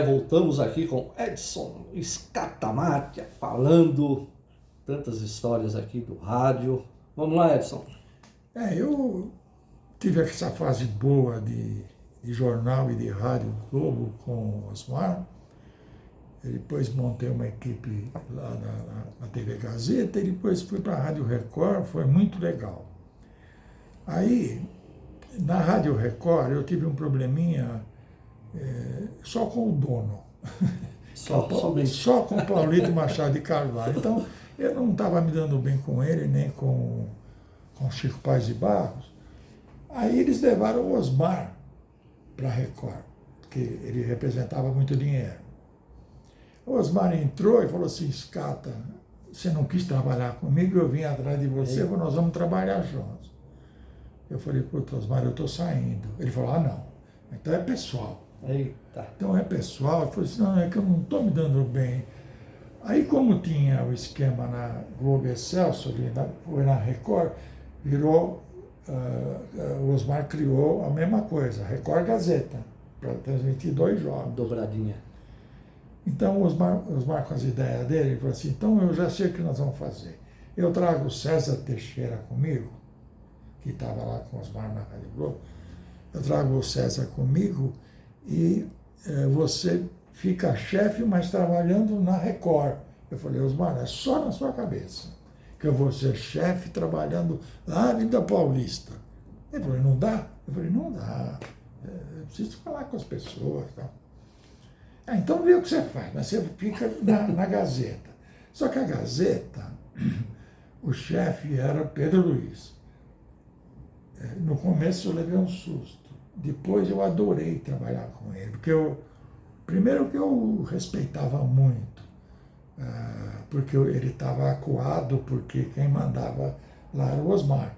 Voltamos aqui com Edson Scatamatia, falando tantas histórias aqui do rádio. Vamos lá, Edson. Eu tive essa fase boa de jornal e de rádio Globo com o Osmar. E depois montei uma equipe lá na TV Gazeta e depois fui para a Rádio Record, foi muito legal. Aí, na Rádio Record, eu tive um probleminha só com o dono. Somente. Só com o Paulito Machado de Carvalho. Então, eu não estava me dando bem com ele, nem com Chico Paz de Barros. Aí eles levaram o Osmar para a Record, porque ele representava muito dinheiro. O Osmar entrou e falou assim: Scata, você não quis trabalhar comigo, eu vim atrás de você, nós vamos trabalhar juntos. Eu falei: puta, Osmar, eu estou saindo. Ele falou: não, então é pessoal. Eita. Então é pessoal. Eu falei assim: não, é que eu não estou me dando bem. Aí, como tinha o esquema na Globo Excelsior, foi na Record, virou, o Osmar criou a mesma coisa, Record Gazeta, para transmitir 2 jogos. Dobradinha. Então, o Osmar, com as ideias dele, ele falou assim: então eu já sei o que nós vamos fazer. Eu trago o César Teixeira comigo, que estava lá com o Osmar na Rádio Globo. Eu trago o César comigo e você fica chefe, mas trabalhando na Record. Eu falei: Osmar, é só na sua cabeça que eu vou ser chefe trabalhando lá na Avenida Paulista. Ele falou: não dá? Eu falei: não dá. Eu preciso falar com as pessoas. Tá? Então vê o que você faz, mas você fica na Gazeta. Só que a Gazeta, o chefe era Pedro Luiz. No começo eu levei um susto. Depois eu adorei trabalhar com ele, porque primeiro que eu respeitava muito, porque ele estava acuado, porque quem mandava lá era o Osmar,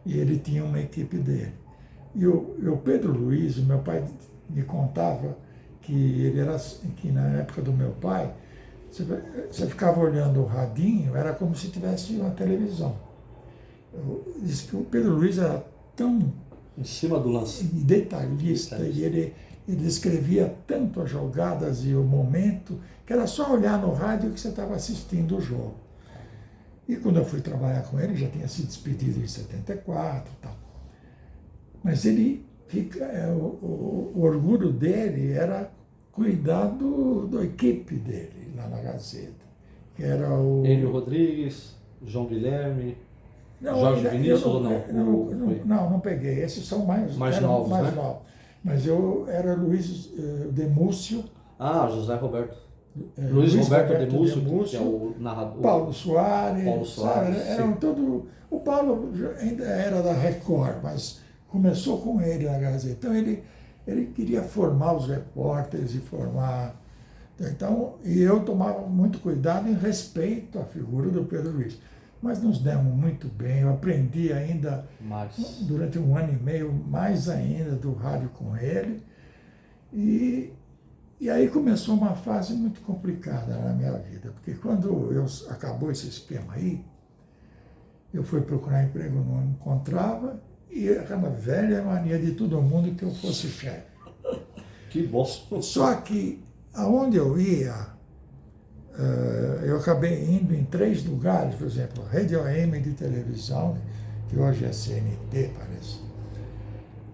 e ele tinha uma equipe dele. E o Pedro Luiz, o meu pai me contava que na época do meu pai, você ficava olhando o radinho, era como se tivesse uma televisão. Disse que o Pedro Luiz era tão em cima do lance, detalhista, e ele descrevia tanto as jogadas e o momento, que era só olhar no rádio que você estava assistindo o jogo. E quando eu fui trabalhar com ele, já tinha se despedido em 74 e tal. Mas ele o orgulho dele era cuidar da equipe dele lá na Gazeta, que era o Enio Rodrigues, João Guilherme, Jorge Vinícius ou não? Não peguei. Esses são mais novos, mais né? novos. Mas eu era Luiz Demúcio. José Roberto. Luiz Roberto Demúcio, que é o narrador. Paulo Soares. Sabe? Eram todo. O Paulo ainda era da Record, mas começou com ele na Gazeta. Então ele queria formar os repórteres e formar. Então, e eu tomava muito cuidado em respeito à figura do Pedro Luiz. Mas nos demos muito bem, eu aprendi ainda, durante 1 ano e meio, mais ainda do rádio com ele. E aí começou uma fase muito complicada na minha vida, porque quando acabou esse esquema aí, eu fui procurar emprego, não encontrava, e aquela velha mania de todo mundo que eu fosse chefe. Que bom! Só que, aonde eu ia, eu acabei indo em 3 lugares, por exemplo, Rede AM de televisão, que hoje é CNT, parece,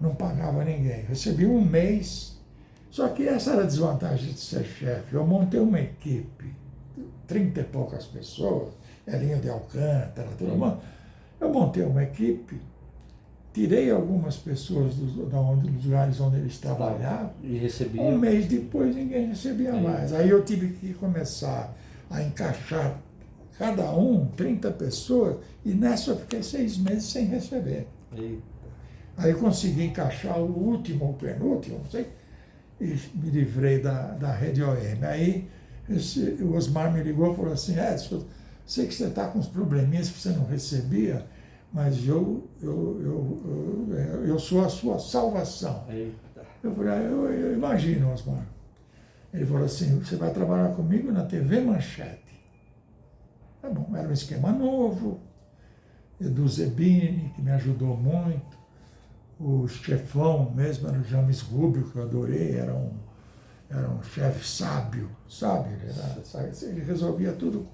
não pagava ninguém. Recebi 1 mês, só que essa era a desvantagem de ser chefe. Eu montei uma equipe, 30 e poucas pessoas, Elinho de Alcântara, tudo mais. Eu montei uma equipe, tirei algumas pessoas dos lugares onde eles trabalhavam, e recebia. 1 mês depois ninguém recebia mais. Aí eu tive que começar a encaixar cada 30 pessoas, e nessa eu fiquei 6 meses sem receber. Eita. Aí eu consegui encaixar o último ou penúltimo, não sei, e me livrei da Rede OM. Aí o Osmar me ligou e falou assim: Edson, sei que você está com uns probleminhas que você não recebia, mas eu sou a sua salvação. Eita. Eu falei: eu imagino, Osmar. Ele falou assim: você vai trabalhar comigo na TV Manchete. Tá bom, era um esquema novo, do Zebini, que me ajudou muito. O chefão mesmo era o James Rubio, que eu adorei, era era um chefe sábio, sabe? Ele resolvia tudo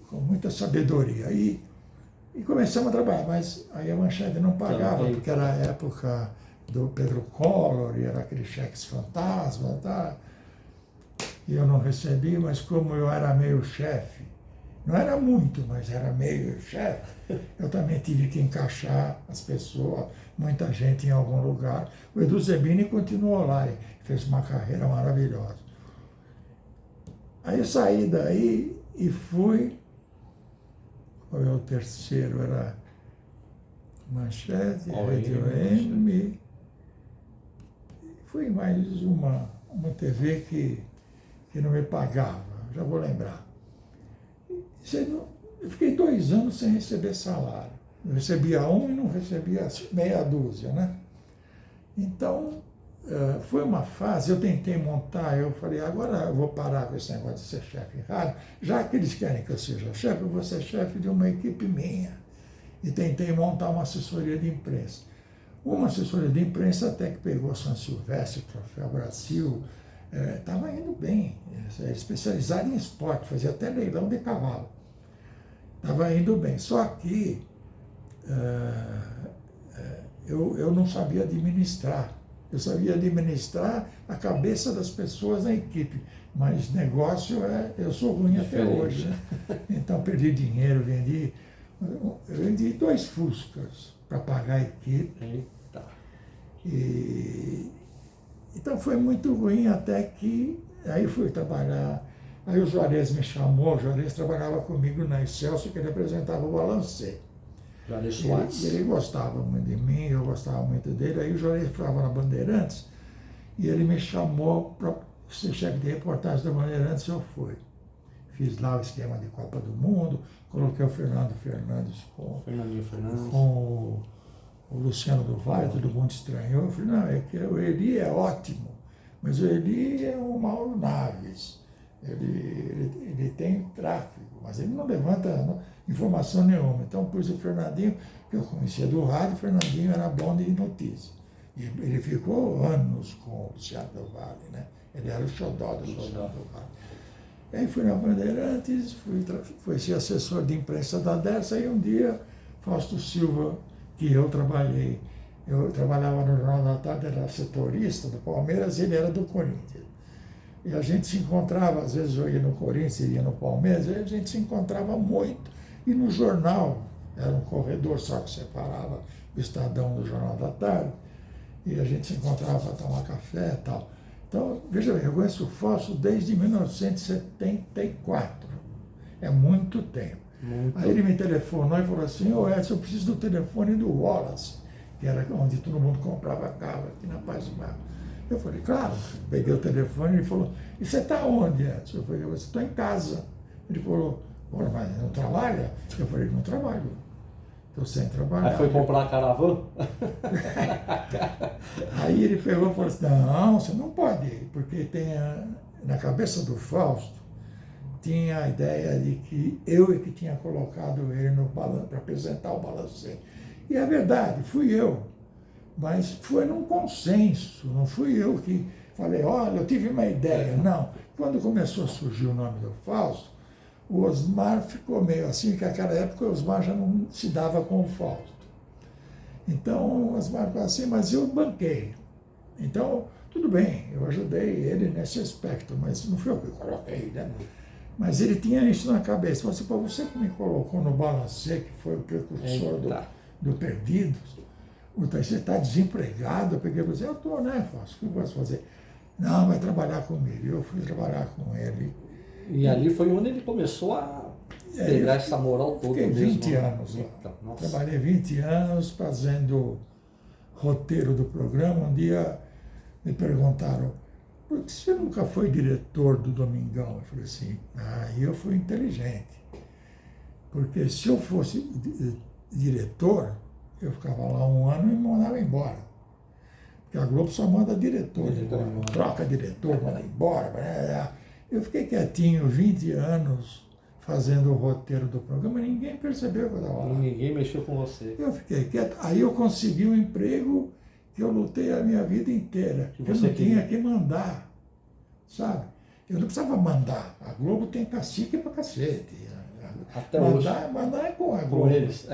com muita sabedoria. E começamos a trabalhar, mas aí a Manchete não pagava, porque era a época do Pedro Collor, e era aqueles cheques fantasma, tá? E eu não recebi, mas como eu era meio chefe, não era muito, mas era meio chefe, eu também tive que encaixar as pessoas, muita gente em algum lugar. O Edu Zebini continuou lá e fez uma carreira maravilhosa. Aí eu saí daí e fui, qual é o terceiro? Era Manchete, Radio M. Fui mais uma TV que não me pagava, já vou lembrar. Eu fiquei 2 anos sem receber salário. Eu recebia um e não recebia meia dúzia, né? Então, foi uma fase, eu tentei montar, eu falei, agora eu vou parar com esse negócio de ser chefe de rádio, já que eles querem que eu seja chefe, eu vou ser chefe de uma equipe minha. E tentei montar uma assessoria de imprensa. Uma assessoria de imprensa até que pegou São Silvestre, Troféu Brasil, estava indo bem, especializado em esporte, fazia até leilão de cavalo. Estava indo bem, só que eu não sabia administrar. Eu sabia administrar a cabeça das pessoas na equipe, mas negócio eu sou ruim até hoje. Né? Então perdi dinheiro, eu vendi 2 Fuscas para pagar a equipe. Eita. Então foi muito ruim até que aí fui trabalhar. Aí o Juarez me chamou, o Juarez trabalhava comigo na Excelsior, que ele apresentava o Balancê. Juarez Soares. Ele gostava muito de mim, eu gostava muito dele. Aí o Juarez ficava na Bandeirantes e ele me chamou para ser chefe de reportagem da Bandeirantes, eu fui. Fiz lá o esquema de Copa do Mundo, coloquei o Fernando Fernandes com o Luciano do Vale, todo mundo estranhou. Eu falei, não, é que o Eli é ótimo, mas o Eli é um Mauro Naves. Ele tem tráfego, mas ele não levanta informação nenhuma. Então pus o Fernandinho, que eu conhecia do rádio, o Fernandinho era bom de notícia. E ele ficou anos com o Luciano do Vale, né? Ele era o xodó do Luciano do Vale. E aí fui na Bandeirantes, fui ser assessor de imprensa da Dersa, e um dia Fausto Silva, que eu trabalhava no Jornal da Tarde, era setorista do Palmeiras, e ele era do Corinthians. E a gente se encontrava, às vezes eu ia no Corinthians, ia no Palmeiras, e a gente se encontrava muito. E no jornal, era um corredor só que separava o Estadão do Jornal da Tarde, e a gente se encontrava para tomar café e tal. Então, veja bem, eu conheço o Fausto desde 1974. É muito tempo. Aí ele me telefonou e falou assim, Edson, eu preciso do telefone do Wallace, que era onde todo mundo comprava carro aqui na Paz do Mar. Eu falei, claro, peguei o telefone e ele falou, e você está onde, Edson? Eu falei, estou em casa. Ele falou, mas não trabalha? Eu falei, não trabalho. Estou sem trabalhar. Aí foi comprar a caravana? Aí ele pegou e falou assim, não, você não pode ir, porque tem na cabeça do Fausto, tinha a ideia de que eu é que tinha colocado ele para apresentar o Balancê. E é verdade, fui eu. Mas foi num consenso, não fui eu que falei, olha, eu tive uma ideia. Não. Quando começou a surgir o nome do Fausto, o Osmar ficou meio assim, porque naquela época o Osmar já não se dava com o Fausto. Então o Osmar ficou assim, mas eu banquei. Então, tudo bem, eu ajudei ele nesse aspecto, mas não fui eu que coloquei, né? Mas ele tinha isso na cabeça. Falou assim, pô, você que me colocou no Balancê, que foi o precursor do Perdidos, você está desempregado? Eu peguei e falei assim, eu estou, né, Fausto? O que eu posso fazer? Não, vai trabalhar comigo. Eu fui trabalhar com ele. E ali foi onde ele começou a pegar essa moral toda mesmo. Fiquei 20 mesmo, anos lá. Trabalhei 20 anos fazendo roteiro do programa. Um dia me perguntaram, por que você nunca foi diretor do Domingão? Eu falei assim, eu fui inteligente. Porque se eu fosse diretor, eu ficava lá um ano e me mandava embora. Porque a Globo só manda diretor embora. Troca diretor, manda embora. Eu fiquei quietinho 20 anos fazendo o roteiro do programa, ninguém percebeu que eu estava lá. Ninguém mexeu com você. Eu fiquei quieto. Aí eu consegui um emprego que eu lutei a minha vida inteira. Que Eu você não tinha queria. que mandar, sabe? Eu não precisava mandar. A Globo tem cacique pra cacete. Até hoje. Mandar é com a Globo. Com eles.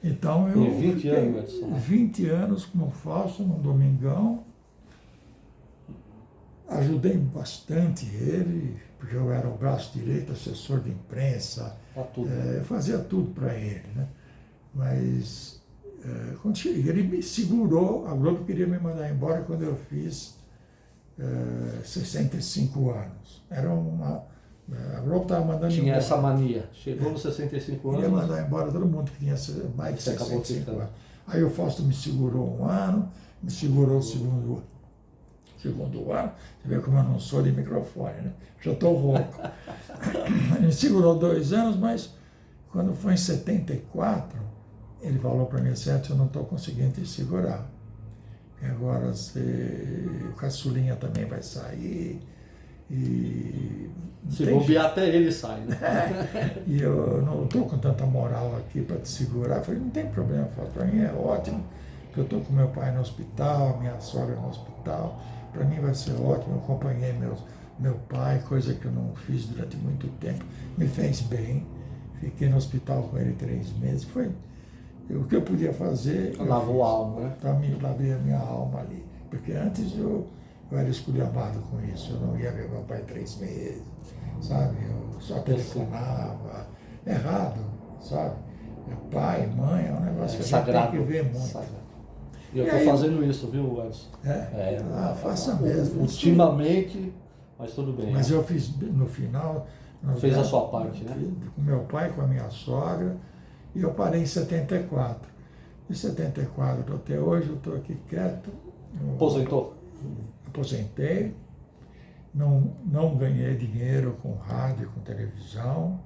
Então eu E 20 fiquei anos, Edson, né? 20 anos como Fausto, num domingão. Ajudei bastante ele, porque eu era o braço direito, assessor de imprensa. Tá tudo. Eu fazia tudo para ele, né? Mas quando cheguei, ele me segurou, a Globo queria me mandar embora quando eu fiz 65 anos. A Globo estava mandando Tinha embora. essa mania. Chegou nos 65 Queria anos. mandar embora todo mundo que tinha mais de Você acabou 65 ficando. anos. Aí o Fausto me segurou um ano, me segurou o segundo ano. Você vê como eu não sou de microfone, né? Já estou rouco. Ele me segurou 2 anos, mas quando foi em 74, ele falou para mim assim, eu não estou conseguindo te segurar. E agora o caçulinha também vai sair. E Se bobear até ele sai, né? E eu não estou com tanta moral aqui para te segurar. Eu falei, não tem problema, para mim é ótimo, que eu estou com meu pai no hospital, minha sogra no hospital, para mim vai ser ótimo, eu acompanhei meu pai, coisa que eu não fiz durante muito tempo, me fez bem, fiquei no hospital com ele 3 meses, foi o que eu podia fazer. Lavou a alma, né? Então, lavei a minha alma ali, porque antes eu era esculhambado com isso, eu não ia ver meu pai 3 meses, sabe? Eu só telefonava, errado, sabe? Meu pai, mãe, é um negócio que a gente tem que ver muito. Sagrado. E eu estou fazendo isso, viu, Edson? Faça mesmo. Ultimamente, mas tudo bem. Mas eu fiz no final. Fez a sua parte, né? Com meu pai, com a minha sogra, e eu parei em 74. De 74 até hoje eu estou aqui quieto. Aposentou? Aposentei, não ganhei dinheiro com rádio, com televisão.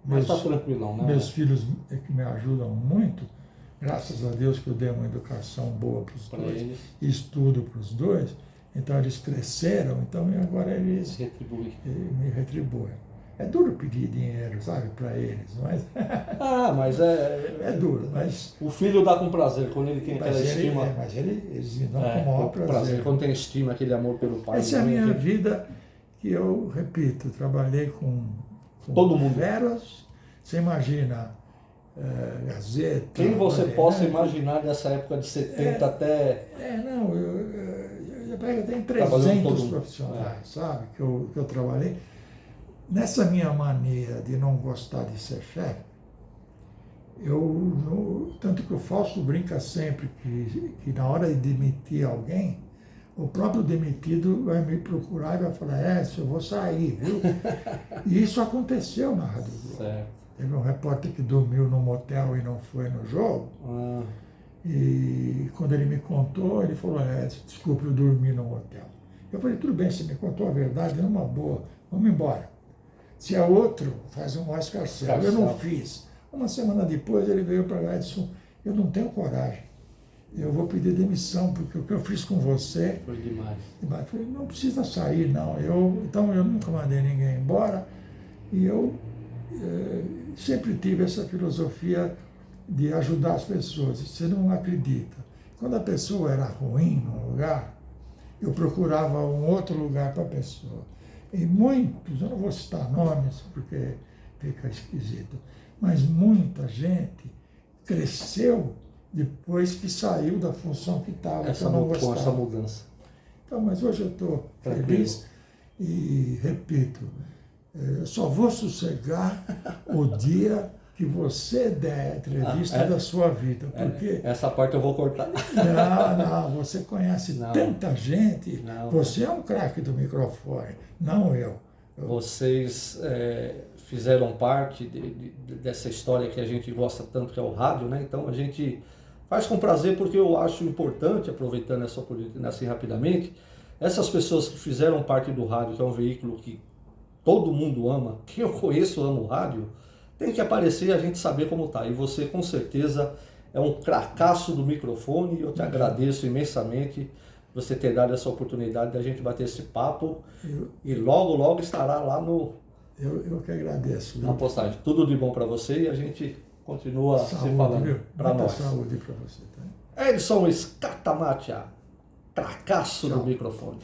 Mas está tranquilão, né? Meus filhos é que me ajudam muito, graças a Deus que eu dei uma educação boa para os dois, eles. Estudo para os dois, então eles cresceram, então agora eles me retribuem. É duro pedir dinheiro, sabe, para eles, mas... mas é duro, mas... O filho dá com prazer, quando ele tem aquela estima... Mas eles me dão com o maior prazer. Quando tem estima, aquele amor pelo pai. Essa é a minha vida, que eu, repito, trabalhei com todo mundo. Feras, você imagina, Gazeta... Quem você possa imaginar dessa época de 70 até... Eu tenho 300 profissionais, sabe, que eu trabalhei. Nessa minha mania de não gostar de ser chefe, tanto que o Fausto brinca sempre que na hora de demitir alguém, o próprio demitido vai me procurar e vai falar, eu vou sair, viu? E isso aconteceu na Rádio Globo. Certo. Teve um repórter que dormiu num motel e não foi no jogo. E quando ele me contou, ele falou, desculpe, eu dormi no motel. Eu falei, tudo bem, você me contou a verdade, numa boa, vamos embora. Se é outro, faz um escarcel. Eu não fiz. Uma semana depois ele veio para lá e disse, eu não tenho coragem. Eu vou pedir demissão, porque o que eu fiz com você... Foi demais. Eu falei, não precisa sair, não. Então eu nunca mandei ninguém embora. E eu sempre tive essa filosofia de ajudar as pessoas. Você não acredita. Quando a pessoa era ruim num lugar, eu procurava um outro lugar para a pessoa. E muitos, eu não vou citar nomes porque fica esquisito, mas muita gente cresceu depois que saiu da função que estava, que eu não gostava. Com essa mudança. Então, mas hoje eu estou feliz e, repito, eu só vou sossegar o dia que você der a entrevista da sua vida, porque... Essa parte eu vou cortar. Não, você conhece tanta gente, você é um craque do microfone, não eu. Vocês fizeram parte dessa história que a gente gosta tanto, que é o rádio, né? Então a gente faz com prazer, porque eu acho importante, aproveitando essa oportunidade assim rapidamente, essas pessoas que fizeram parte do rádio, que é um veículo que todo mundo ama, quem eu conheço ama o rádio, tem que aparecer e a gente saber como tá. E você, com certeza, é um cracaço do microfone, e eu te agradeço imensamente você ter dado essa oportunidade de a gente bater esse papo, e logo, logo estará lá no... Eu que agradeço. Na postagem. Tudo de bom para você, e a gente continua se falando. Para nós. Saúde para você, tá? Edson Scatamatia, cracaço do Tchau. microfone.